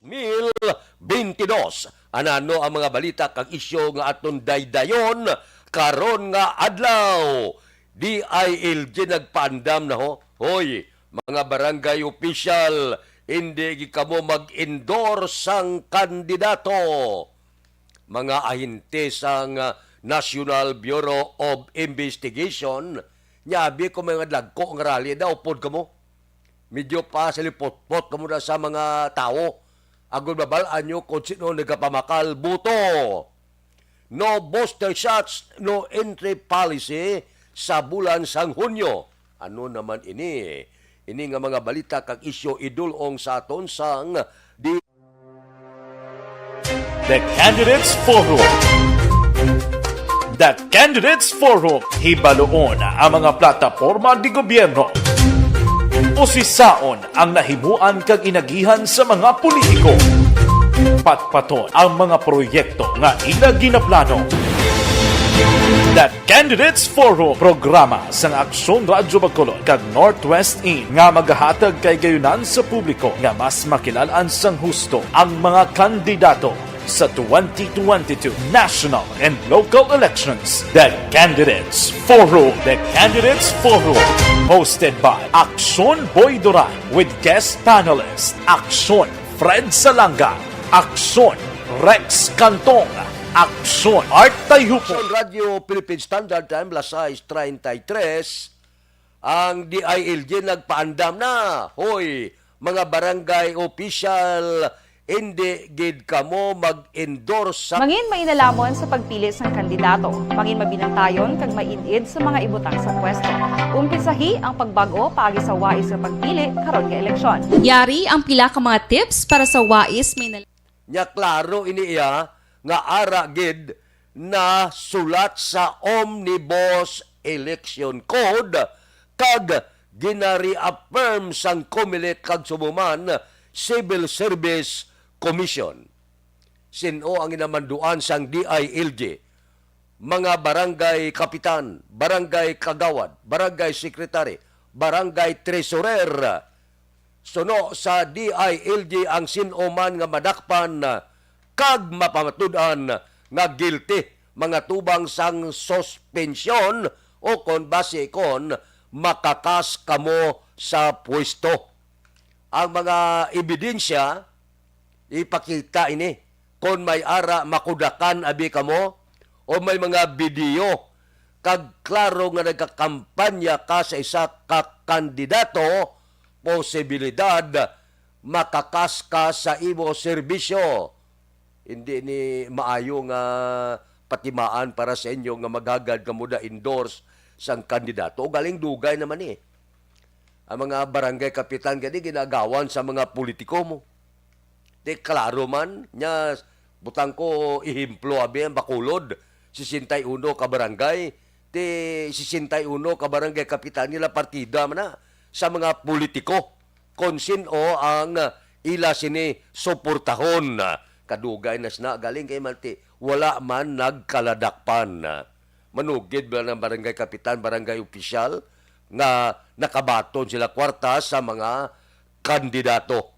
2022. Anano ang mga balita kag isyu nga aton daydayon karon nga adlaw. DILG nagpaandam na ho. Hoy, mga barangay official, hindi kamo mag-endorse sang kandidato. Mga ahinte sang National Bureau of Investigation, nyabi ko mga dagko nga rally daw pod kamo. Medyo pa silipot-pot kamo na sa mga tao. Agod babalaan nyo kung sino nagkapamakal buto. No booster shots, no entry policy sa bulan sang Hunyo. Ano naman ini? Ini nga mga balita kag isyo idulong sa aton sang The Candidates Forum. The Candidates Forum, hibaloon ang mga plataporma di gobyerno. Usisaon ang nahimuan kag inagihan sa mga politiko. Patpaton ang mga proyekto nga ila ginaplano. The Candidates Forum, programa sang Aksyon Radyo Bacolod kag Northwest In nga magahatag kay gayunan sa publiko nga mas makilalan sang husto ang mga kandidato sa 2022 national and local elections. The Candidates Forum. The Candidates Forum, hosted by Aksyon Boy Duran with guest panelist Aksyon Fred Salanga, Aksyon Rex Cantong, Aksyon Art Tayupo. Aksyon Radio Philippine Standard Time, las 6:33, ang DILG nagpaandam na. Hoy, mga barangay official, hindi gid kamo mag-endorse sa Mangin mainalamon sa pagpili ng kandidato. Mangin mabinantayon kag mainid sa mga ibutang sa pwesto. Umpisahi ang pagbago paagi sa wais sa pagpili karon nga eleksyon. Yari ang pila ka mga tips para sa wais may nya klaro ini iya nga ara gid na sulat sa Omnibus Election Code kag ginari-affirm sang Comelec kag sumuman Civil Service Commission. Sino ang inamanduan sang DILG? Mga barangay kapitan, barangay kagawad, barangay sekretary, barangay treasurer. Suno sa DILG ang sinuman nga madakpan kag mapamatud-an nga guilty mga tubang sang suspensyon o kon base kon makakas kamo sa pwesto. Ang mga ebidensya ipakita ini kung may ara makudakan abi kamo o may mga video kag klaro nga nagkakampanya ka sa isa ka kandidato, posibilidad makakas ka sa imo serbisyo. Hindi ni maayo nga patimaan para sa inyo nga magagad kamo da endorse sang kandidato. Galing dugay naman ang mga barangay kapitan gani ginagawan sa mga politiko mo. Di klaro man nya butang ko ihimplo abi ang Bacolod 61 ka barangay, di 61 ka barangay kapitan nila partida man na sa mga politiko kon sino ang ila sini suportahon. Kadugay nas na galing kay manti wala man nagkaladakpan. Manugid ba ng barangay kapitan, barangay opisyal nga nakabaton sila kwarta sa mga kandidato.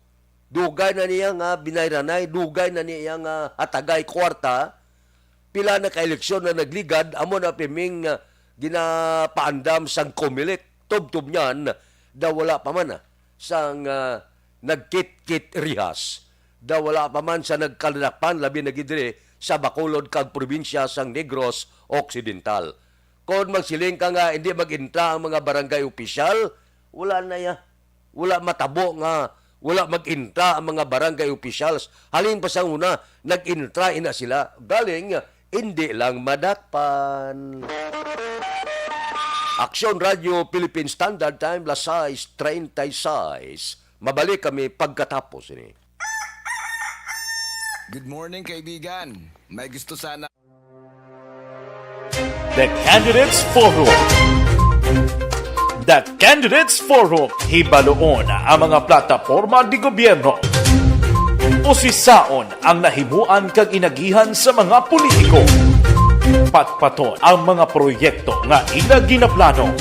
Dugay na niya nga binayranay, dugay na niya nga atagay kwarta, pila na ka-eleksyon na nagligad, amo na piming ginapaandam sang Comelec, tub-tub niyan, daw wala pa man sang nagkit-kit rihas, daw wala pa man sa nagkaladapan, labi na gidre sa Bacolod kag probinsya sang Negros Occidental. Kung magsiling ka nga, hindi mag-intra ang mga barangay opisyal, wala na ya. Wala matabo nga, wala mag-intra ang mga barangay officials. Halin pa sa una, nag-intra ina sila. Galing, hindi lang madakpan. Aksyon Radio Philippine Standard Time, las 6:36. Mabalik kami pagkatapos ini. Good morning, kaibigan. May gusto sana... The Candidates Forum. The Candidates Forum, hibaloon ang mga plataporma di gobyerno. Usisaon ang nahimuan kag inagihan sa mga politiko. Patpaton ang mga proyekto nga ila ginaplano.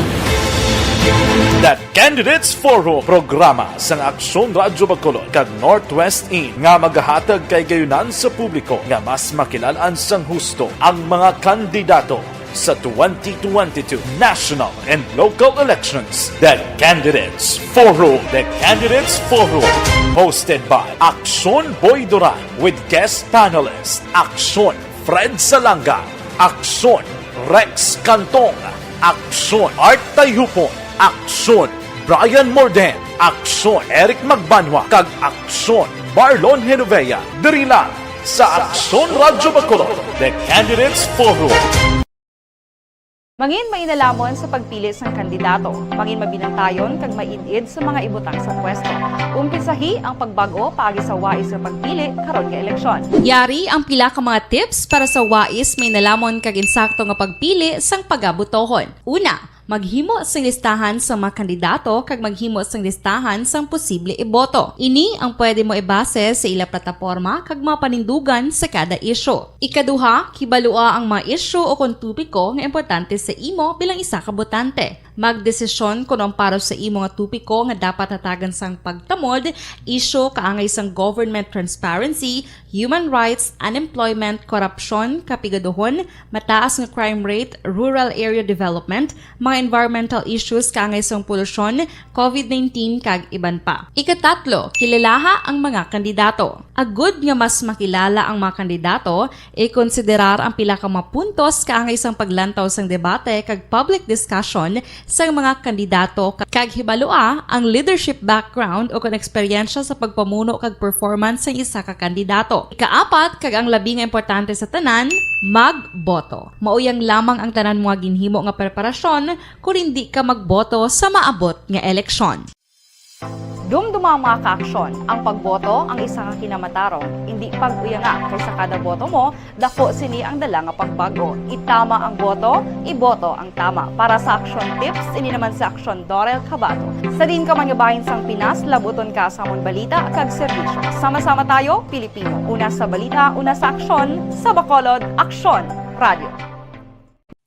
The Candidates Forum programa sa Aksyon Radyo Bacolod kag Northwest In nga magahatag kay gayunan sa publiko nga mas makilalaan sang husto ang mga kandidato sa 2022 national and local elections. The Candidates Forum. The Candidates Forum. Hosted by Aksyon Boy Duran with guest panelists Aksyon Fred Salanga, Aksyon Rex Cantong, Aksyon Art Tayupon, Aksyon Brian Morden, Aksyon Eric Magbanwa, kag Aksyon Marlon Genovea. Diri lang sa Aksyon Radyo Bacolod, The Candidates Forum. Mangin mainalamon sa pagpili sang kandidato, mangin mabinantayon kag mainid sa mga ibutang sa pwesto. Umpisahi ang pagbago paagi sa wais sa pagpili karon nga eleksyon. Yari ang pila ka mga tips para sa wais may nalamon kag insakto nga pagpili sang pagabutohon. Una, maghimo sang listahan sa mga kandidato kag maghimo sang listahan sang posible iboto. Ini ang pwede mo ibase sa ila plataporma kag mga panindugan sa kada isyu. Ikaduha, kibalua ang mga isyu o kung tupiko nga importante sa imo bilang isa ka botante. Magdesisyon kung ang para sa imo nga tupiko nga dapat hatagan sang pagtamod, isyu kaangay sang government transparency, human rights, unemployment, korupsyon, kapigaduhon, mataas nga crime rate, rural area development, mga environmental issues kaangay sang polusyon, COVID-19 kag iban pa. Ikatatlo, kilalaha ang mga kandidato. Agud nga mas makilala ang mga kandidato, i-konsiderar ang pila ka mga puntos kaangay sang paglantaw sang debate kag public discussion sa mga kandidato kag hibalua ang leadership background o kung eksperyensya sa pagpamuno kag performance sa isa ka kandidato. Ikaapat kag ang labi nga importante sa tanan, magboto. Mauyang lamang ang tanan mga ginhimo nga preparasyon kung hindi ka magboto sa maabot nga eleksyon. Dumduma ang mga kaaksyon, ang pagboto ang isa nga kinamatarong. Hindi pag-uyanga kaysa kada boto mo, dako sini ang dala nga pagbago. Itama ang boto, iboto ang tama. Para sa action tips, ini naman sa Aksyon Dorel Cabato. Sa din ka mangabahin sang Pinas, labuton ka sa mong balita kag serbisyo. Sama-sama tayo, Pilipino. Una sa balita, una sa aksyon, sa Bacolod, Aksyon Radio.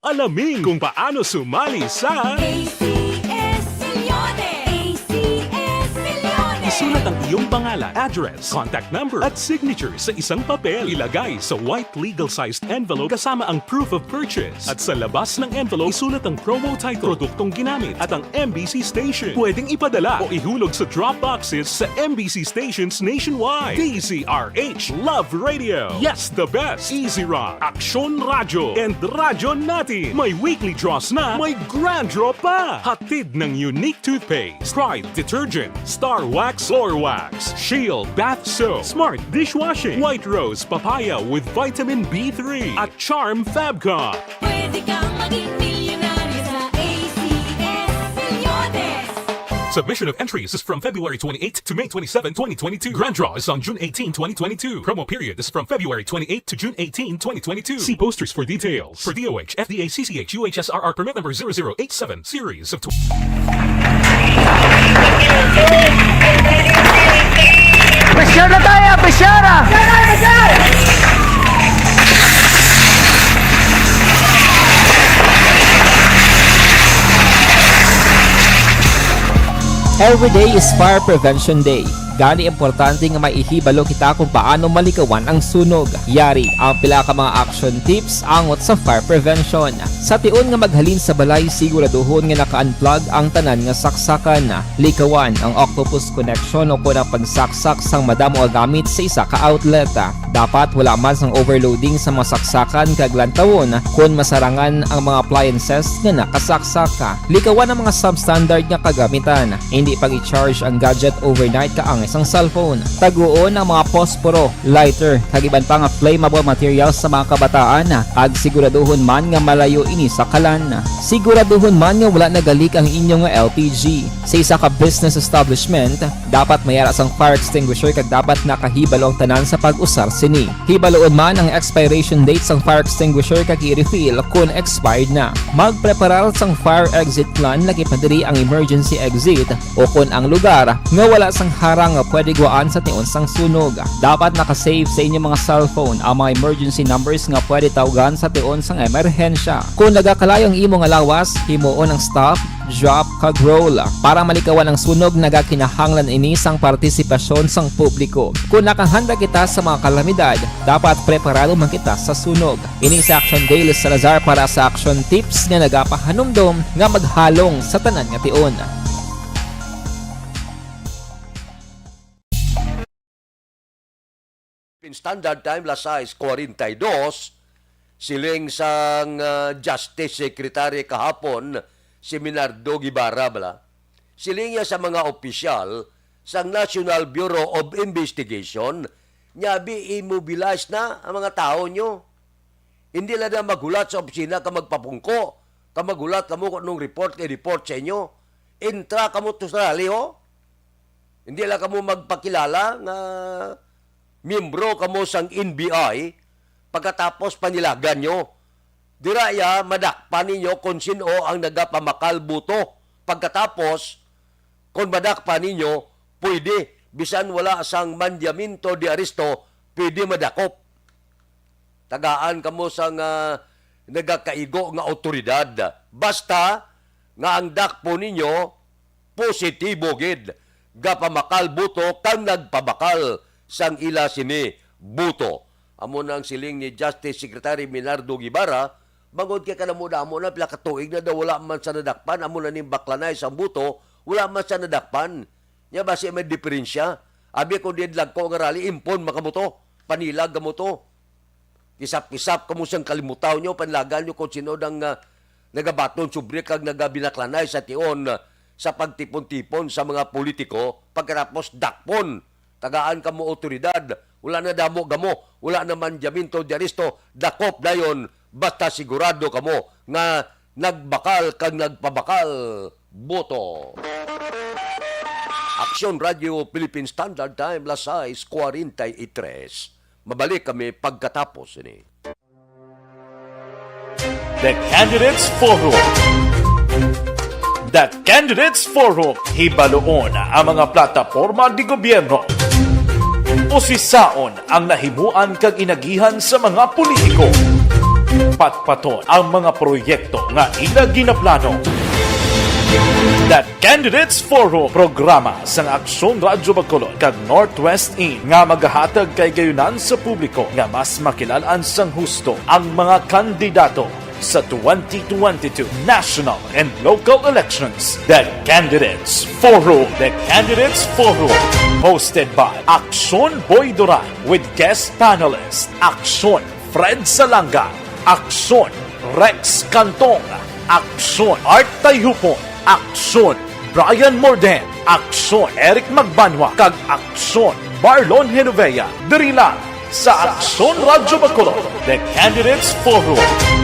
Alamin kung paano sumali sa ACS Milyones! ACS Milyones! Isulat ang iyong pangalan, address, contact number at signature sa isang papel. Ilagay sa white legal-sized envelope kasama ang proof of purchase. At sa labas ng envelope, isulat ang promo title, produktong ginamit at ang MBC station. Pwedeng ipadala o ihulog sa drop boxes sa MBC stations nationwide. DZRH Love Radio. Yes, the best. Easy Rock, Aksyon Radyo, and Radyo Natin. May weekly draws na, may grand draw pa. Hatid ng unique toothpaste, Pride Detergent, Star Wax Floor Wax, Shield Bath Soap, Smart Dishwashing, White Rose Papaya with Vitamin B3, at Charm Fabcon. Pwede kang maging milyonaryo sa ACS Milyones! Submission of entries is from February 28 to May 27, 2022. Grand draw is on June 18, 2022. Promo period is from February 28 to June 18, 2022. See posters for details. For DOH, FDA, CCH, UHSRR permit number 0087, series of Pressure tayo! Pressure! Every day is Fire Prevention Day. Gani importante nga maihibalo kita kung paano malikawan ang sunog. Yari ang pila ka mga action tips angot sa fire prevention. Sa tiun nga maghalin sa balay, siguraduhon nga naka-unplug ang tanan nga saksakan. Likawan ang octopus connection o kung ang pagsaksak sang madamo gamit sa isa ka outlet. Dapat wala man sang overloading sa mga saksakan kag lantawon kung masarangan ang mga appliances nga nakasaksaka. Likawan ang mga substandard nga kagamitan. Hindi pag i-charge ang gadget overnight kaang isang cellphone. Taguon ang mga posporo, lighter, kag iban pa nga flammable materials sa mga kabataan. Ag siguraduhon man nga malayo ini sa kalan. Siguraduhon man nga wala nagalik ang inyong LPG. Sa isa ka business establishment, dapat mayara sang fire extinguisher kag dapat nakahibalo ang tanan sa pag-usar sini. Hibaloon man ang expiration date sang fire extinguisher kag i-refill kung expired na. Magpreparar sang fire exit plan lagi pa diri ang emergency exit o kung ang lugar nga wala sang harang nga pwede guaan sa tiun sang sunog. Dapat nakasave sa inyong mga cellphone ang mga emergency numbers nga pwede tawagan sa tiun sang emerhensya. Kung nagakalayo ang imo nga lawas, himuon ang staff drop kag roll. Para malikawan ang sunog, nagakinahanglan ini sang partisipasyon sang publiko. Kung nakahanda kita sa mga kalamidad, dapat preparado man kita sa sunog. Ini sa Action Day Los Salazar para sa action tips nga nagapahanumdom nga maghalong sa tanan nga tion. Standard Time, las 6:42, siling sang Justice Secretary kahapon, si Minardo Guibarra, siling niya sa mga opisyal sa National Bureau of Investigation, niya i-mobilize na ang mga tao nyo. Hindi lang na magulat sa opisina ka magpapungko, ka magulat ka mo kung anong report sa inyo. Intra ka mo to sa rally, ho? Hindi lang ka mo magpakilala nga miyembro ka mo sang NBI, pagkatapos panilagan nyo. Diraya, madakpan ninyo kung sino ang nagapamakal buto. Pagkatapos, kung madakpan ninyo, pwede, bisan wala sang mandyaminto di aresto, pwede madakop. Tagaan ka mo sang nagakaigo nga otoridad. Basta, nga ang dakpo ninyo, positibo gid. Gapamakal buto, kang nagpabakal sang ila sini buto. Amo nang siling ni Justice Secretary Minardo Guibarra, bangod kay kanamo-damo na pila katuig na daw wala man sa nadakpan, amo na ning baklanay sang buto, wala man sa nadakpan. Nya basi may diferensya. Abi ko didlag ko nga rally impon makabuto, panilag gamuto. Kisap-kisap kamo sang kalimutaw nyo, panlagan nyo kung sino dang nagabaton sobre kag nagabinaklanay sa tion sa pagtipon-tipon sa mga politiko, pagkatapos dakpon. Tagaan ka mo otoridad, wala na damo gamo, wala naman jaminto di aresto, dakop dayon, basta sigurado ka mo nga nagbakal kang nagpabakal boto. Aksyon Radio Philippine Standard Time, las 6:43. Mabalik kami pagkatapos ini. The Candidates Forum. The Candidates Forum, hibaloon ang mga plataporma di gobyerno. Usisaon ang nahimuan kag inagihan sa mga politiko. Patpaton ang mga proyekto nga ila ginaplano. The Candidates Forum, programa sang Aksyon Radyo Bacolod kag Northwest In nga magahatag kay gayunan sa publiko nga mas makilalaan sang husto ang mga kandidato sa 2022 national and local elections. The Candidates Forum. The Candidates Forum. Hosted by Aksyon Boy Duran with guest panelist Aksyon Fred Salanga, Aksyon Rex Cantong, Aksyon Art Tayhupon, Aksyon Brian Morden, Aksyon Eric Magbanwa, kag Aksyon Marlon Genovea. Diri lang sa Aksyon Radyo Bacolod. The Candidates Forum.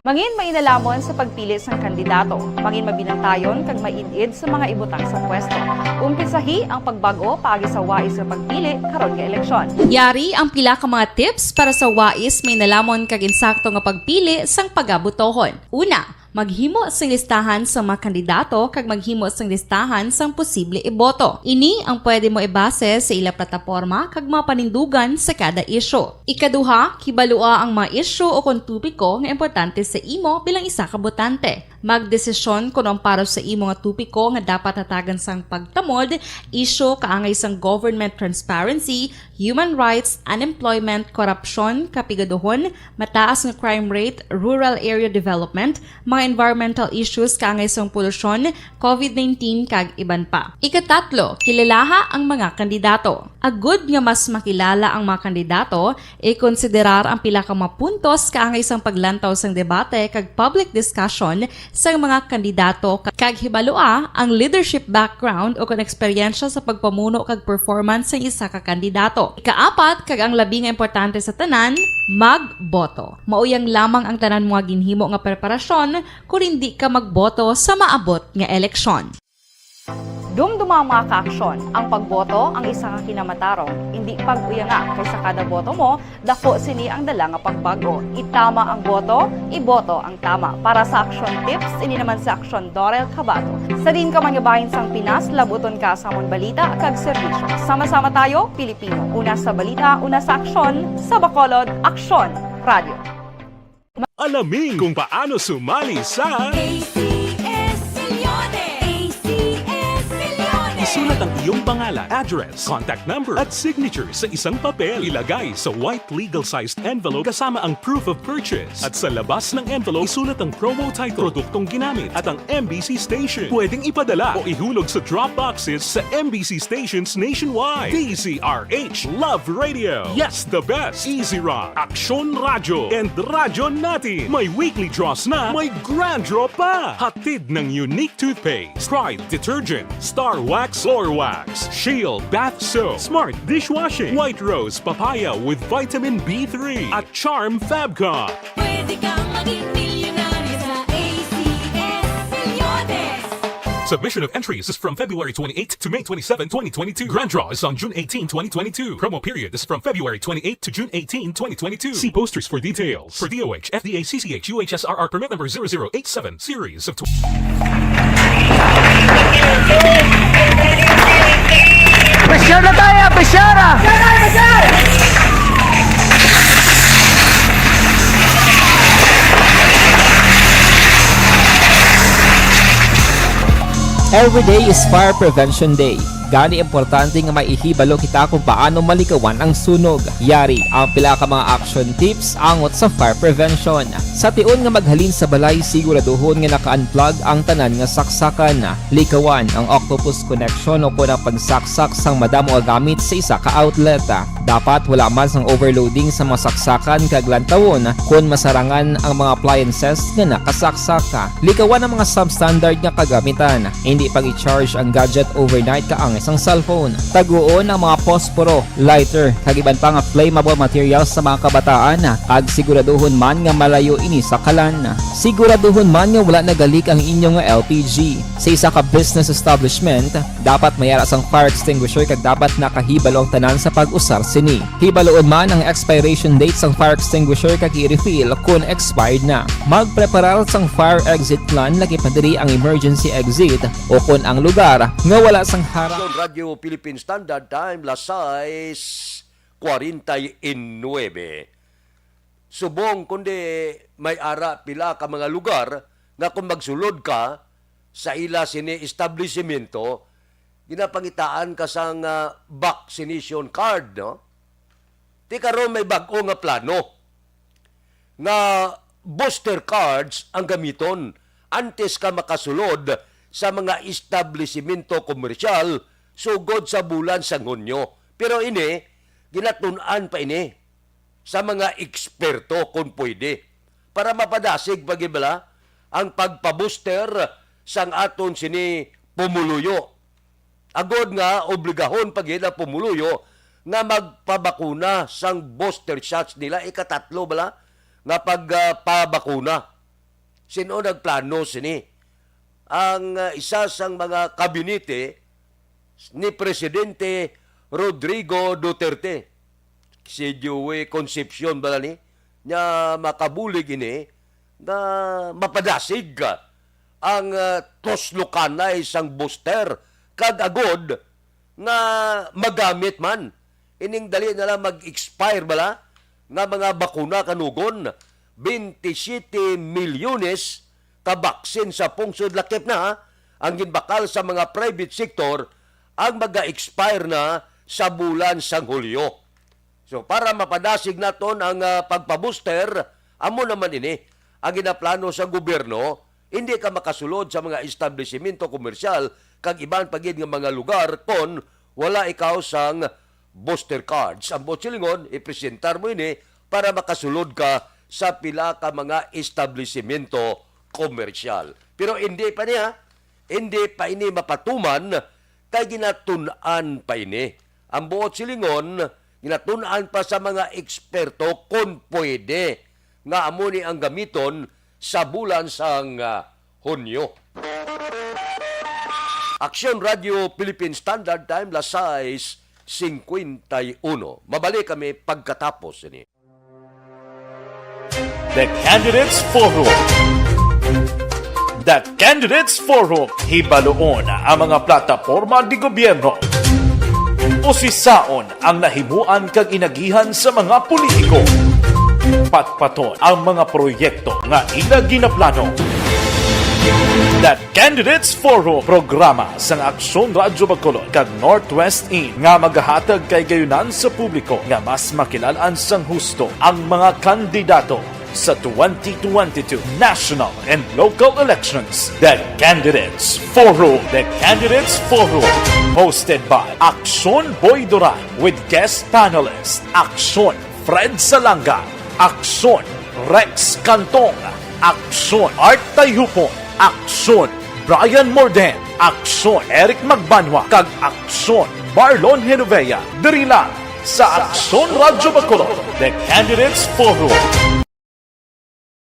Mangin mainalamon sa pagpili sang kandidato, mangin mabinantayon kag mainid sa mga ibutang sa pwesto. Umpisahi ang pagbago paagi sa wais sa pagpili karon nga eleksyon. Yari ang pila ka mga tips para sa wais may nalamon kag insakto nga pagpili sang pagabutohon. Una, maghimo sang listahan sa mga kandidato kag maghimo sang listahan sang posible iboto. Ini ang pwede mo ibase sa ila plataporma kag mga panindugan sa kada isyu. Ikaduha, kibalua ang mga isyu o kung tupiko nga importante sa imo bilang isa ka botante. Magdesisyon kung ang para sa imo nga tupiko nga dapat hatagan sang pagtamod, isyu kaangay sang government transparency, human rights, unemployment, korupsyon, kapigaduhon, mataas nga crime rate, rural area development, mga environmental issues kaangay sang polusyon, COVID-19 kag iban pa. Ikatatlo, kilalaha ang mga kandidato. Agud nga mas makilala ang mga kandidato, i-konsiderar ang pila ka mga puntos kaangay sang paglantaw sang debate kag public discussion sa mga kandidato kag hibalua ang leadership background o kung eksperyensya sa pagpamuno kag performance sa isa ka kandidato. Ikaapat kag ang labi nga importante sa tanan, magboto. Mauyang lamang ang tanan mga ginhimo nga preparasyon kung hindi ka magboto sa maabot nga eleksyon. Dumduma ang mga kaaksyon, ang pagboto ang isa ka kinamatarong, hindi pag-uyanga kaysa kada boto mo, dako sini ang dala nga pagbago. Itama ang boto, iboto ang tama. Para sa action tips, ini naman sa aksyon Dorel Cabato. Sa din ka manyabahin sang Pinas, labuton ka sa amon balita kag serbisyo. Sama-sama tayo, Pilipino. Una sa balita, una sa aksyon, sa Bacolod, Aksyon Radio. Alamin kung paano sumali sa ACS iyong pangalan, address, contact number, at signature sa isang papel. Ilagay sa white legal-sized envelope kasama ang proof of purchase. At sa labas ng envelope, isulat ang promo title, produktong ginamit, at ang MBC station. Pwedeng ipadala o ihulog sa drop boxes sa MBC stations nationwide. DZRH Love Radio. Yes, the best. Easy Rock, Aksyon Radyo, and Radyo Natin. May weekly draws na, may grand draw pa. Hatid ng unique toothpaste, Pride Detergent, Star Wax Floor Wax, Shield Bath Soap, Smart Dishwashing, White Rose Papaya with Vitamin B3, at Charm Fabcon. Pwede kang maging milyonaryo sa ACS Milyones. Submission of entries is from February 28 to May 27, 2022. Grand draw is on June 18, 2022. Promo period is from February 28 to June 18, 2022. See posters for details. For DOH, FDA, CCH, UHSRR permit number 0087, series of Pressure na tayo! Pressure! Every day is Fire Prevention Day. Gani importante nga maihibalo kita kung paano malikawan ang sunog. Yari ang pila ka mga action tips angot sa fire prevention. Sa tion nga maghalin sa balay, siguraduhon nga naka-unplug ang tanan nga saksakan. Likawan ang octopus connection o kung ang pagsaksak sang madamo nga gamit sa isa ka outlet. Dapat wala man sang overloading sa mga saksakan kag lantawon kung masarangan ang mga appliances nga nakasaksaka. Likawan ang mga substandard nga kagamitan. Hindi pag i-charge ang gadget overnight kaang isang cellphone. Taguon ang mga posporo, lighter, kag iban pa nga flammable materials sa mga kabataan. Ag siguraduhon man nga malayo ini sa kalan. Siguraduhon man nga wala nagalik ang inyong LPG. Sa isa ka business establishment, dapat mayara sang fire extinguisher kag dapat nakahibalo ang tanan sa pag-usar sini. Hibaloon man ang expiration date sang fire extinguisher kag i-refill kung expired na. Magpreparar sang fire exit plan lagi pa diri ang emergency exit o kung ang lugar nga wala sang harang. Radio Philippine Standard Time, las 6:49. Subong kundi may ara pila ka mga lugar nga kung magsulod ka sa ila sini establishmento, ginapangitaan ka sang vaccination card, no? Di karon may bag-o nga plano nga booster cards ang gamiton antes ka makasulod sa mga establishmento komersyal sugod sa bulan sa Hunyo. Pero ini, ginatun-an pa ini sa mga eksperto kung pwede para mapadasig pagibala ang pagpabuster sang aton sini pumuluyo. Agod nga obligahon pag na pumuluyo nga magpabakuna sang booster shots nila ikatatlo bala nga pagpabakuna. Sino nagplano sini? Ang isa sang mga kabinete ni Presidente Rodrigo Duterte. Si Joey Concepcion bala ni nya makabulig ini na mapadasig ang toslukanay sang booster kag agod nga magamit man. Ining dali na lang mag-expire bala nga mga bakuna kanugon 27 milyones ka baksin sa pungsod lakip na ang ginbakal sa mga private sector ang mag-expire na sa bulan sang Hulyo. So para mapadasig naton ang pagpabuster, amo naman ini ang ginaplano sa gobyerno, hindi ka makasulod sa mga establishmento komersyal kag iban pagid nga mga lugar kon wala ikaw sang booster cards. Ang botsilingon, ipresentar mo ini para makasulod ka sa pila ka mga establishmento komersyal. Pero hindi pa ini mapatuman kay ginatun-an pa ini. Ang buot silingon, ginatun-an pa sa mga eksperto kung pwede nga amo ni ang gamiton sa bulan sang Hunyo. Aksyon Radio Philippine Standard Time, las 6:51. Mabalik kami pagkatapos ini. The Candidates Forum. The Candidates Forum, hibaloon ang mga plataporma di gobyerno. Usisaon ang nahimuan kag inagihan sa mga politiko. Patpaton ang mga proyekto nga ila ginaplano. The Candidates Forum programa sang Aksyon Radyo Bacolod kag Northwest In nga magahatag kay gayunan sa publiko nga mas makilalaan sang husto ang mga kandidato sa 2022 national and local elections. The Candidates Forum. The Candidates Forum. Hosted by Aksyon Boy Duran with guest panelist Aksyon Fred Salanga, Aksyon Rex Cantong, Aksyon Art Tayhupon, Aksyon Brian Morden, Aksyon Eric Magbanwa, kag Aksyon Marlon Genovea. Diri lang sa Aksyon Radyo Bacolod. The Candidates Forum.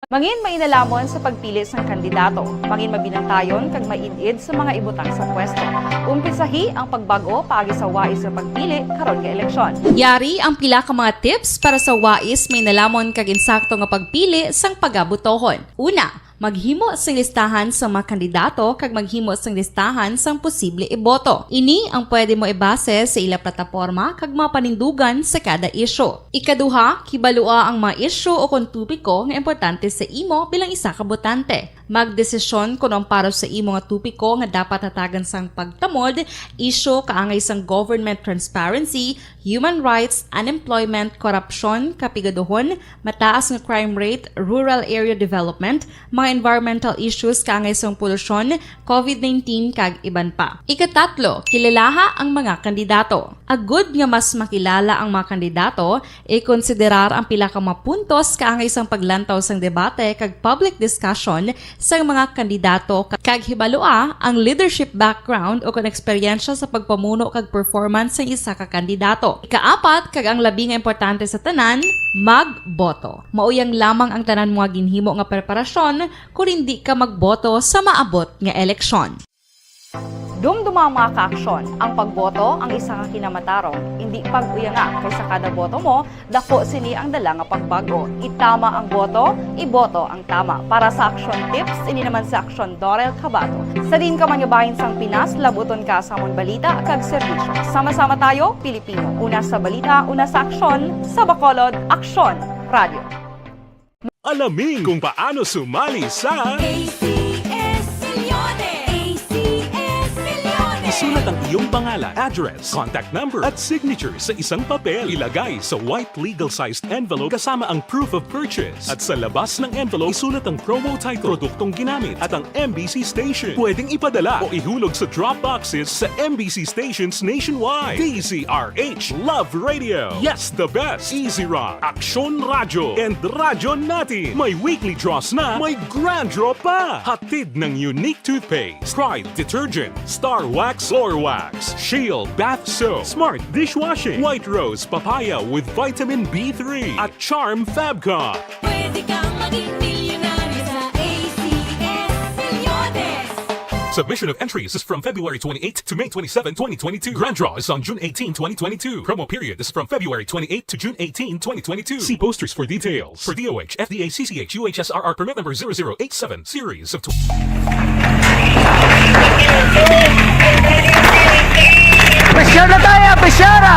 Mangin mainalamon sa pagpili sang kandidato, mangin mabinantayon kag mainid sa mga ibutang sa pwesto. Umpisahi ang pagbago paagi sa wais sa pagpili karon nga eleksyon. Yari ang pila ka mga tips para sa wais may nalamon kag insakto nga pagpili sang pagabutohon. Una, maghimo sang listahan sa mga kandidato kag maghimo sang listahan sang posible iboto. Ini ang pwede mo ibase sa ila plataporma kag mga panindugan sa kada isyu. Ikaduha, kibalua ang mga isyu o kung tupiko nga importante sa imo bilang isa ka botante. Magdesisyon kung ang para sa imo nga tupiko nga dapat hatagan sang pagtamod, isyu kaangay sang government transparency, human rights, unemployment, korupsyon, kapigaduhon, mataas nga crime rate, rural area development, mga environmental issues kaangay sang polusyon, COVID-19 kag iban pa. Ikatatlo, kilalaha ang mga kandidato. Agud nga mas makilala ang mga kandidato, i-konsiderar ang pila ka mga puntos kaangay sang paglantaw sang debate kag public discussion sang mga kandidato kag hibalua ang leadership background o kon eksperyensya sa pagpamuno kag performance sa isa ka kandidato. Ikaapat kag ang labi nga importante sa tanan, magboto. Mauyang lamang ang tanan mga ginhimo nga preparasyon kung hindi ka magboto sa maabot nga eleksyon. Dumduma ang mga kaaksyon, ang pagboto ang isa ka kinamatarong, hindi pag-uyanga kaysa kada boto mo, dako sini ang dala nga pagbago. Itama ang boto, iboto ang tama. Para sa action tips, ini naman sa action Dorel Cabato. Sa din ka man bahin sang Pinas, labuton ka sa amon balita kag serbisyo. Sama-sama tayo, Pilipino. Una sa balita, una sa aksyon, sa Bacolod, Aksyon Radio. Alamin kung paano sumali sa ACS Milyones! ACS Milyones! Isulat ang iyong pangalan, address, contact number at signature sa isang papel. Ilagay sa white legal-sized envelope kasama ang proof of purchase. At sa labas ng envelope, isulat ang promo title, produktong ginamit at ang MBC station. Pwedeng ipadala o ihulog sa drop boxes sa MBC stations nationwide. DZRH Love Radio. Yes, the best. Easy Rock, Aksyon Radyo, and Radyo Natin. May weekly draws na, may grand draw pa. Hatid ng unique toothpaste, Pride Detergent, Star Wax Floor Wax, Shield Bath Soap, Smart Dishwashing, White Rose Papaya with Vitamin B3 at Charm Fabcon. Pwede kang maging milyonaryo sa ACS Milyones! Submission of entries is from February 28 to May 27, 2022. Grand draw is on June 18, 2022. Promo period is from February 28 to June 18, 2022. See posters for details. For DOH, FDA, CCH, UHSRR permit number 0087, series of Presyar na tayo! Presyara!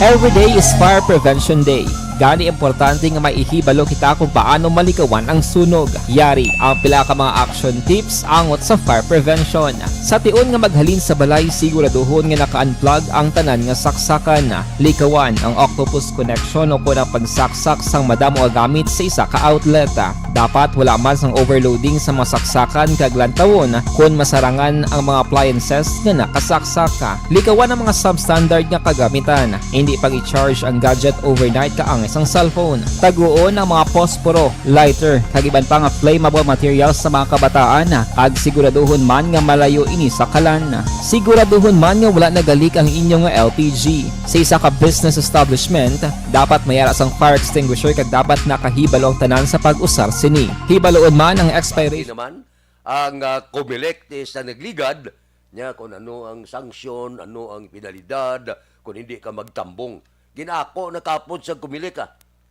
Every day is Fire Prevention Day. Gani importante nga maihibalo kita kung paano malikawan ang sunog. Yari ang pila ka mga action tips angot sa fire prevention. Sa tion nga maghalin sa balay, siguraduhon nga naka-unplug ang tanan nga saksakan. Likawan ang octopus connection o kung ang pagsaksak sang madamo nga gamit sa isa ka outlet. Dapat wala man sang overloading sa mga saksakan kag lantawon kung masarangan ang mga appliances nga nakasaksaka. Likawan ang mga substandard nga kagamitan. Hindi pag i-charge ang gadget overnight kaang isang cellphone. Taguon ang mga posporo, lighter, kag iban pa nga flammable materials sa mga kabataan. Ag siguraduhon man nga malayo ini sa kalan. Siguraduhon man nga wala nagalik ang inyong LPG. Sa isa ka business establishment, dapat mayara sang fire extinguisher kag dapat nakahibalo ang tanan sa pag-usar sini. Hibaloon man ang expiration. naman ang Comelec sa nagligad niya kung ano ang sanksyon, ano ang penalidad kung hindi ka magtambong. Ginako nakapod sa Comelec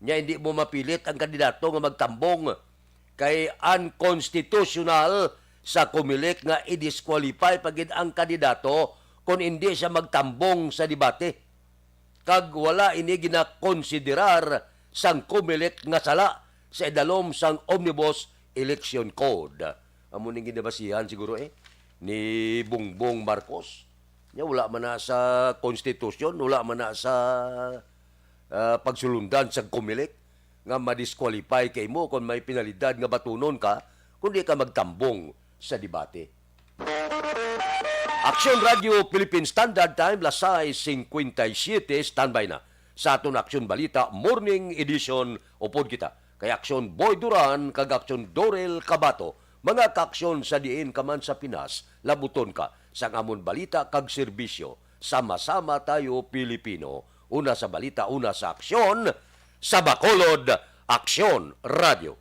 niya hindi mo mapilit ang kandidato nga magtambong kay unconstitutional sa Comelec nga i-disqualify pagid ang kandidato kung hindi siya magtambong sa debate. Kag wala ini ginakonsiderar sang Comelec nga sala sa idalom sang Omnibus Election Code. Amo ning ginabasihan siguro ni Bongbong Marcos. Nya wala man na sa konstitusyon, wala man na sa pagsulundan sa Comelec nga ma-disqualify kay mo kung may penalidad nga batunon ka kundi ka magtambong sa debate. Aksyon Radio Philippine Standard Time, lasay 57, standby na. Sa aton Aksyon Balita, Morning Edition, upod kita. Kay Aksyon Boy Duran, kag Aksyon Dorel Cabato, mga kaaksyon sa diin kaman sa Pinas, labuton ka sa amon balita kag serbisyo. Sama-sama tayo Pilipino. Una sa balita, una sa aksyon, sa Bacolod, Aksyon Radio.